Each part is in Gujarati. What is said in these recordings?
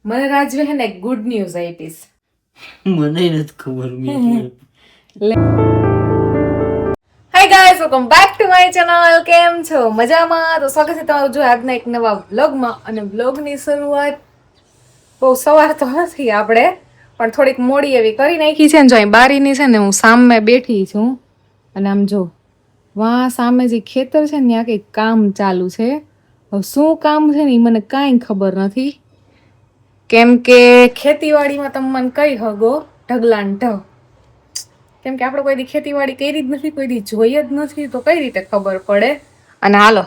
મને રાજવે હે ને ગુડ ન્યૂઝ આપીશ. મને નથી ખબર. Hi guys, welcome back to my channel. કેમ છો? મજામાં? તો સ્વાગત છે તમારું જો આજના એક નવા વ્લોગમાં. અને વ્લોગની શરૂઆત બહુ સવાર તો નથી આપણે, પણ થોડીક મોડી એવી કરી નાખી છે ને. જો અહીં બારીની છે ને હું સામે બેઠી છું અને આમ જો વાહ સામે જે ખેતર છે ને ત્યાં કંઈક કામ ચાલુ છે. હવે શું કામ છે ને એ મને કાંઈ ખબર નથી, કેમ કે ખેતીવાડીમાં તમે મને કઈ હગો ઢગલાન ઢગ, કેમ કે આપણે કોઈ દી ખેતીવાડી કરી જ નથી, કોઈ દી જોઈ જ નથી, તો કઈ રીતે ખબર પડે. અને હાલો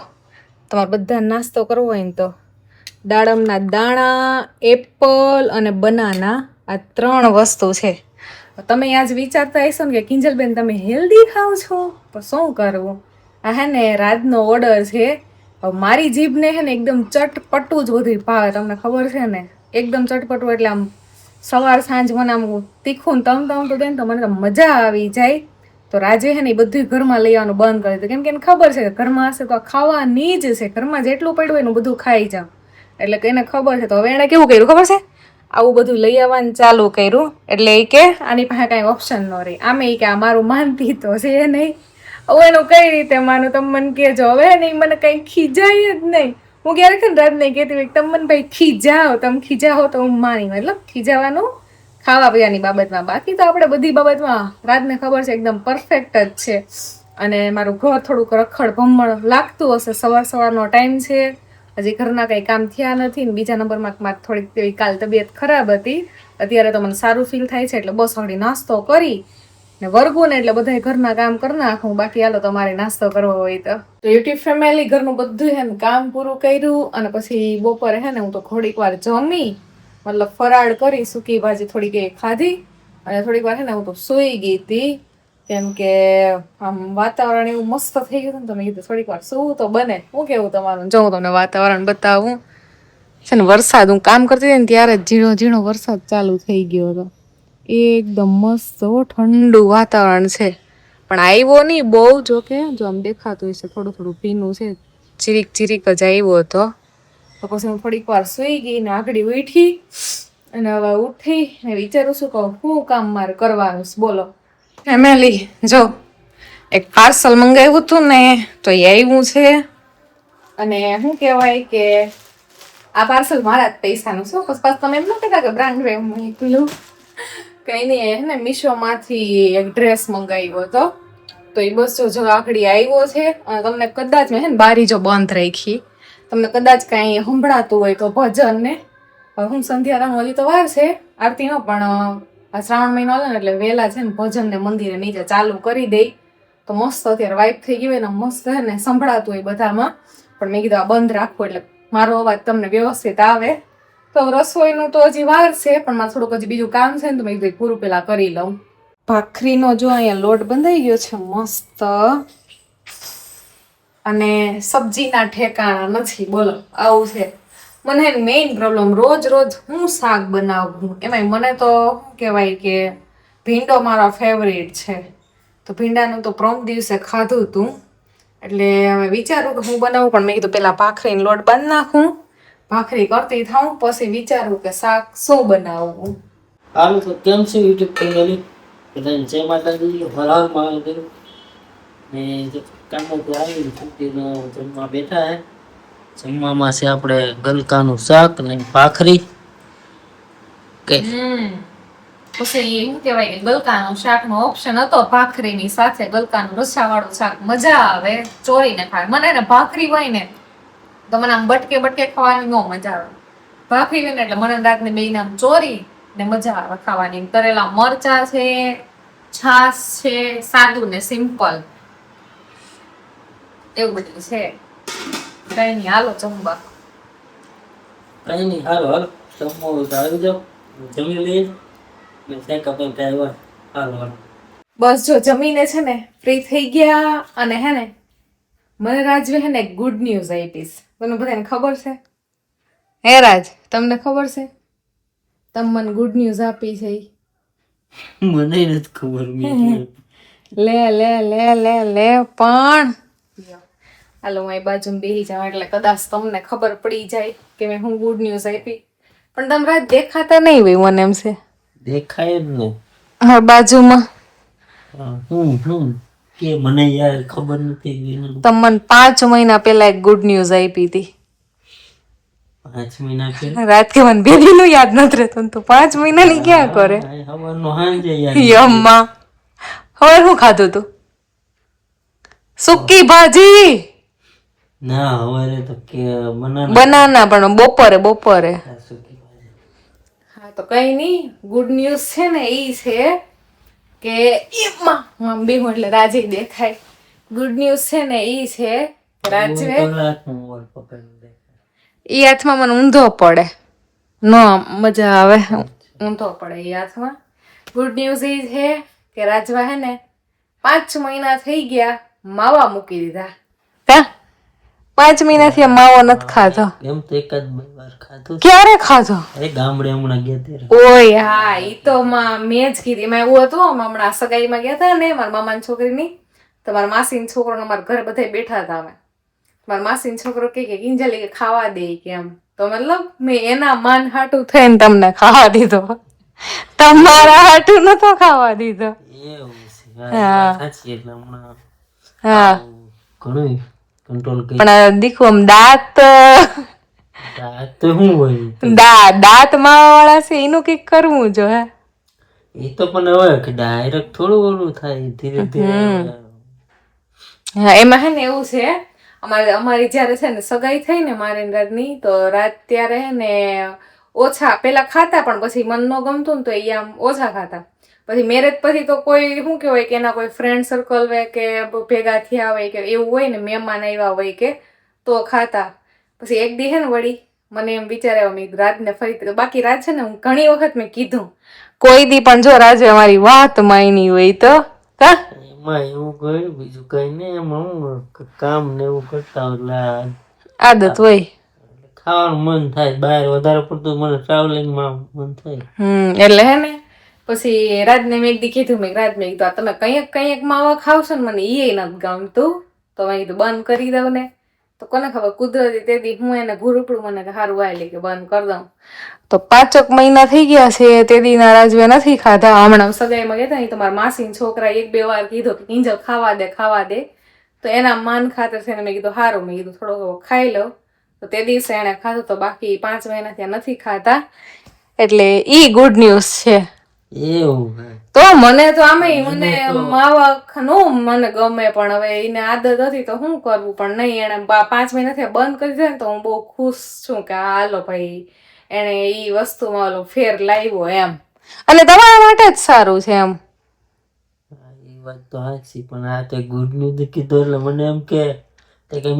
તમારે બધા નાસ્તો કરવો હોય ને તો દાડમના દાણા, એપલ અને બનાના, આ 3 વસ્તુ છે. તમે આજ વિચારતા હશો ને કે કિંજલબેન તમે હેલ્ધી ખાવ છો, તો શું કરવું. આ હે ને રાજનો ઓર્ડર છે. મારી જીભને હે ને એકદમ ચટપટું જ બધું ભાવે, તમને ખબર છે ને, એકદમ ચટપટું. એટલે આમ સવાર સાંજ મને આમ તીખું તમ તો દે ને તો મને તો મજા આવી જાય. તો રાજે હે ને એ બધું ઘરમાં લઈ આવવાનું બંધ કરી દીધું, કેમ કે એને ખબર છે કે ઘરમાં હશે તો ખાવાની જ છે, ઘરમાં જેટલું પડ્યું હોય એનું બધું ખાઈ જાવ, એટલે કે એને ખબર છે. તો હવે એણે કેવું કર્યું ખબર છે, આવું બધું લઈ આવવાનું ચાલુ કર્યું. એટલે એ કે આની પાસે કાંઈ ઓપ્શન ન રહી. આમે એ કે આ મારું માનતી તો છે નહીં, હવે એનું કઈ રીતે માનું તમે મને કહેજો. હવે નહીં મને કંઈ ખીજાય જ નહીં. હું ક્યારેક ને રાત નહીં કહેતી હોય તમે મને ભાઈ ખીજાઓ, તમે ખીજાઓ તો હું માની, મતલબ ખીજાવાનું ખાવા પીવાની બાબતમાં. બાકી તો આપણે બધી બાબતમાં રાતને ખબર છે એકદમ પરફેક્ટ જ છે. અને મારું ઘર થોડુંક રખડ ભમણ લાગતું હશે, સવારનો ટાઈમ છે, હજી ઘરના કંઈ કામ થયા નથી. ને બીજા નંબરમાં મારે થોડીક તેવી કાલ તબિયત ખરાબ હતી, અત્યારે તો મને સારું ફીલ થાય છે. એટલે બસ વળી નાસ્તો કરી ને વર્ગું ને એટલે બધા ઘરના કામ કરી નાખું. બાકી હાલો તમારે નાસ્તો કરવો હોય તો યુટ્યુબ ફેમિલી ઘરનું બધું હે ને કામ પૂરું કર્યું. અને પછી બપોરે હે ને હું તો થોડીક વાર જમી, મતલબ ફરાળ કરી, સૂકી ભાજી થોડીક એ ખાધી, અને થોડીક વાર હે ને હું તો સૂઈ ગઈ હતી, કેમ કે આમ વાતાવરણ એવું મસ્ત થઈ ગયું ને, તો મેં કીધું થોડીક વાર સૂવું તો બને. શું કેવું તમારું? જો હું તમને વાતાવરણ બતાવું છે ને, વરસાદ હું કામ કરતી હતી ને ત્યારે ઝીણો ઝીણો વરસાદ ચાલુ થઈ ગયો હતો. એકદમ મસ્ત ઠંડુ વાતાવરણ છે, પણ આવ્યો નહીં બહુ. જો કે જો આમ દેખાતું હશે થોડું થોડું ભીનું છે, ચીરીક ચીરીક જ આવ્યો હતો. તો પછી હું થોડીક વાર સૂઈ ગઈ ને આગળ ઉઠી, અને હવે ઉઠી ને વિચારું છું કે શું કામ મારે કરવાનું છે. બોલો ફેમિલી, જો એક પાર્સલ મંગાવ્યું હતું ને, તો એ આવ્યું છે. અને શું કહેવાય કે આ પાર્સલ મારા જ પૈસાનું છે. પછી તમે એમ ન કહેતા કે બ્રાન્ડ મોકલું, કંઈ નહીં. હે ને મીશોમાંથી એક ડ્રેસ મંગાવ્યો હતો, તો એ બસ જો આખડી આવ્યો છે. અને તમને કદાચ મેં હે ને બારી જો બંધ રાખી, તમને કદાચ કાંઈ સંભળાતું હોય તો ભજન ને, હું સંધ્યારામ હજી તો વાર છે આરતીનો, પણ આ શ્રાવણ મહિનો આવે ને એટલે વહેલા છે ને ભજન ને મંદિરે નીચે ચાલુ કરી દઈ, તો મસ્ત અત્યારે વાઇફ થઈ ગઈ હોય ને મસ્ત છે ને સંભળાતું હોય બધામાં. પણ મેં કીધું આ બંધ રાખવું એટલે મારો અવાજ તમને વ્યવસ્થિત આવે. તો રસોઈનું તો હજી વાર છે, પણ મારે થોડુંક હજી બીજું કામ છે ને, તો મેં કીધું પૂરું પેલા કરી લઉં. ભાખરીનો જો અહીંયા લોટ બંધાઈ ગયો છે મસ્ત, અને સબ્જીના ઠેકાણા નથી. બોલો આવું છે. મને મેઇન પ્રોબ્લેમ રોજ રોજ હું શાક બનાવું, એમાંય મને તો શું કહેવાય કે ભીંડો મારો ફેવરેટ છે. તો ભીંડાનું તો પ્રમ દિવસે ખાધું હતું, એટલે હવે વિચારું કે હું બનાવું. પણ મેં કીધું પેલા ભાખરીનો લોટ બાંધી નાખું, ભાખરી કરતી થાઉં, પછી વિચારું કે શાક શું બનાવવું. હારું તો કેમ છે યુટ્યુબ ફેમિલી, બધાને જય માતાજી, હર હર મહાદેવ. ને કામોથી આવી છૂટીને જમવા બેઠા હે. જમવામાં છે આપણે ગલકાનું શાક ને ભાખરી. કે પછી શું કહેવાય કે ગલકાનું શાકનો ઓપ્શન હતો ભાખરીની સાથે. ગલકાનું રસાવાળું શાક મજા આવે ચોરીને ખાય. મને ને ભાખરી હોય ને તો મને આમ બટકે બટકે ખાવાની ન મજા આવે. ભાખરી હોય ને એટલે મને રાતને બેયને આમ ચોરી ને મજા આવે ખાવાની. તરેલા મરચા છે, છાશ છે, સાદું ને સિમ્પલ, એવું બધું છે. કઈ નહીં, હાલો જમવા. કઈ નહીં, હાલો હાલો જમવા હોય તો આવી જાઓ, જમી લઈએ ને સાયકા પર આવ્યા. હાલો હાલો બસ જો જમીને છે ને ફ્રી થઈ ગયા. અને હે ને મને રાજવે હે ને ગુડ ન્યૂઝ આપીશ. તમને બધાને ખબર છે હે રાજ, તમને ખબર છે તમે મને ગુડ ન્યૂઝ આપી છે? મને નથી ખબર. લે લે લે લે લે પણ હાલો હું એ બાજુ બેસી જાઉં એટલે કદાચ તમને ખબર પડી જાય કે મેં હું ગુડ ન્યૂઝ આપી. પણ તમે રાત દેખાતા નહીં હોય, મને એમ છે. દેખાય જ ને. મારા બાજુમાં કે મને યાર ખબર નથી. તમે મને 5 મહિના પહેલા એક ગુડ ન્યૂઝ આપી હતી. 5 મહિના પહેલા રાત કે મને બેબી નું યાદ નથી રહેતું, તો 5 મહિનાની ક્યાં કરે. હવાનો હાંજે યાર. યમ્મા હવે શું ખાધું તું? સુકી ભાજી. ના હવારે તો કે બનાના, પણ બપોરે સુકી ભાજી. હા તો કઈ નહીં, ગુડ ન્યૂઝ છે ને ઈ છે કે મમ્મી હું એટલે રાજી દેખાય. ગુડ ન્યૂઝ છે ને ઈ છે રાજવે ઈ હાથમાં મને ઊંધો પડે, નો મજા આવે, ઊંધો પડે ઈ હાથમાં. ગુડ ન્યૂઝ ઈ છે કે રાજવા હે ને 5 મહિના થઈ ગયા માવા મૂકી દીધા. કા 5 મહિનાથી માવો નથી ખાધો. એમ તો એકાદ બે વાર ખાધો. ક્યારે ખાધો? અરે ગામડે હમણાં ગયા ત્યારે. ઓય હા, ઈ તો મેં જ કીધી. એમાં એવું હતું, હમણાં સગાઈમાં ગયા હતા ને મારા મામાની છોકરીની, તો મારા માસીનો છોકરો ને મારા ઘરે બધા બેઠા હતા. અમે મારા માસીનો છોકરો કે કિંજલી કે ખાવા દે કે એમ, તો મતલબ મેં એના માન હાટું થઈને તમને ખાવા દીધો, તમારા હાટું નતો ખાવા દીધો. એવું છે. હા સાચી. એટલે હમણાં હા ઘણું કંટ્રોલ કરી. પણ દીખો આમ દાંત તો શું હોય? દાંત માવા વાળા છે, એનું કઈક કરવું જો. હે એ તો પણ હવે કે ડાયરેક્ટ થોડું ઓલું થાય, ધીરે ધીરે. હા એમાં હે ને એવું છે, અમારી જયારે છે ને સગાઈ થઈ ને મારી રાતની, તો રાત ત્યારે હે ને ઓછા પેલા ખાતા, પણ પછી મન ન ગમતું ને તો એ આમ ઓછા ખાતા. પછી મેરેજ પછી તો કોઈ શું કહેવાય કે એના કોઈ ફ્રેન્ડ સર્કલ હોય કે ભેગા થયા હોય કે એવું હોય ને, મહેમાન આવ્યા હોય કે તો ખાતા. પછી એક દી હે ને વળી મને એમ વિચાર આવ્યો, મેં રાતને ફરી, બાકી રાત છે ને હું ઘણી વખત મેં કીધું કોઈ દી પણ જો રાજે અમારી વાત માયની હોય તો એમાં એવું કઈ બીજું કઈ નહીં, એમાં હું કામ ને એવું કરતા એટલે આદત હોય. ખાવાનું મન થાય, બહાર વધારે પડતું મને ટ્રાવેલિંગ માં મન થાય. એટલે હે ને પછી રાજને મેં એક દી કીધું, મેં રાત મેં કીધું તમે કંઈક માવા ખાવશો ને મને એ નથી ગમતું, તો મેં કીધું બંધ કરી દઉં ને. તો કોને ખબર કુદરતી તે દી હું એને ઘૂરપડું મને સારું વાયલી કે બંધ કરી દઉં. તો 5 મહિના થઈ ગયા છે તે દી ના રાજવે નથી ખાધા. હમણાં સગાઈમાં ગયા હતા, તમારા માસીના છોકરા 1-2 વાર કીધું કે કિંજલ ખાવા દે, તો એના માન ખાતર છે ને મેં કીધું સારું, મેં કીધું થોડો ખાઈ લો. તો તે દિવસે એને ખાધું, તો બાકી 5 મહિના ત્યાં નથી ખાતા. એટલે ઈ ગુડ ન્યૂઝ છે. એવું તો મને તો આમે મને માવા નો મને ગમે, પણ હવે એને આદત હતી તો શું કરવું. પણ નહીં, એને 5 મહિનાથી બંધ કરી દે ને તો હું બહુ ખુશ છું કે હાલો ભાઈ એને ઈ વસ્તુમાં ઓલો ફેર લાવ્યો એમ, અને તમારા માટે જ સારું છે એમ. એ વાત તો સાચી, પણ આ તો ગુડ ન્યૂઝ કીધું એટલે મને એમ કે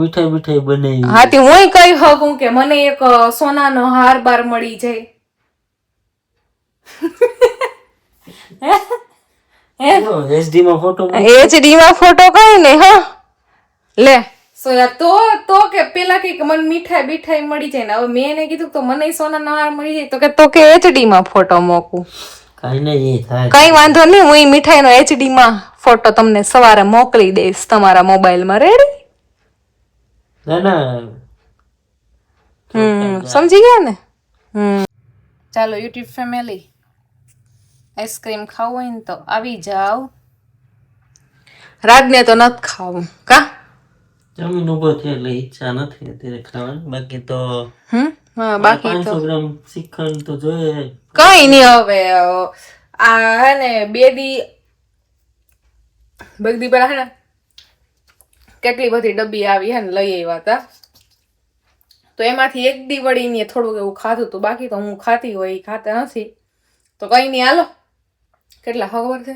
મીઠાઈ બનાવી. હા તે હું કઈ શકું કે મને એક સોનાનો હાર બાર મળી જાય. HD માં ફોટો કઈ ને હા લે સો યાર તો કે પેલા કે મને મીઠાઈ મળી જાય ને, હવે મેં એને કીધું તો મને સોનાનો હાર મળી જાય, તો કે HD માં ફોટો મોકું. કઈ વાંધો નહીં, હું મીઠાઈનો HD માં ફોટો તમને સવારે મોકલી દઈશ તમારા મોબાઈલમાં. રેડી? સમજી ગયા ને? ચાલો યુટ્યુબ ફેમિલી, આઈસ્ક્રીમ ખાવું હોય ને તો આવી જાવ. રાજને તો નથી ખાવું કા જમીન ઉભો થયો એટલે ઈચ્છા નથી અત્યારે ખાવાની. બાકી તો બાકી 500 ગ્રામ શ્રીખંડ તો જોઈએ. કઈ નઈ, હવે આ હે ને બે દી પેલા હે ને કેટલી બધી ડબ્બી આવી હે ને લઈ આવ્યા હતા, તો એમાંથી એક દી વળી ને થોડુંક એવું ખાધું હતું, બાકી તો હું ખાતી હોય એ ખાતા નથી. તો કઈ નઈ, હાલો કેટલા ખબર છે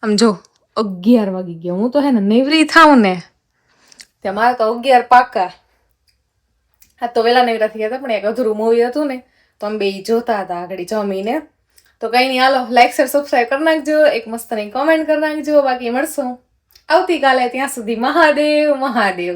આમ જો 11 વાગી ગયા. હું તો હે ને નેવરી થાઉં ને ત્યાં મારે તો 11 પાકા. હા તો વેલા નેવરા થઈ ગયા હતા, પણ એક અધૂરું મૂવી હતું ને તો અમે બે જોતા હતા આગળ જમીને. તો કઈ નહીં, હાલો લાઈક શેર સબસ્ક્રાઈબ કરી નાખજો, એક મસ્ત ની કોમેન્ટ કરી નાખજો. બાકી મળશું આવતીકાલે, ત્યાં સુધી મહાદેવ મહાદેવ.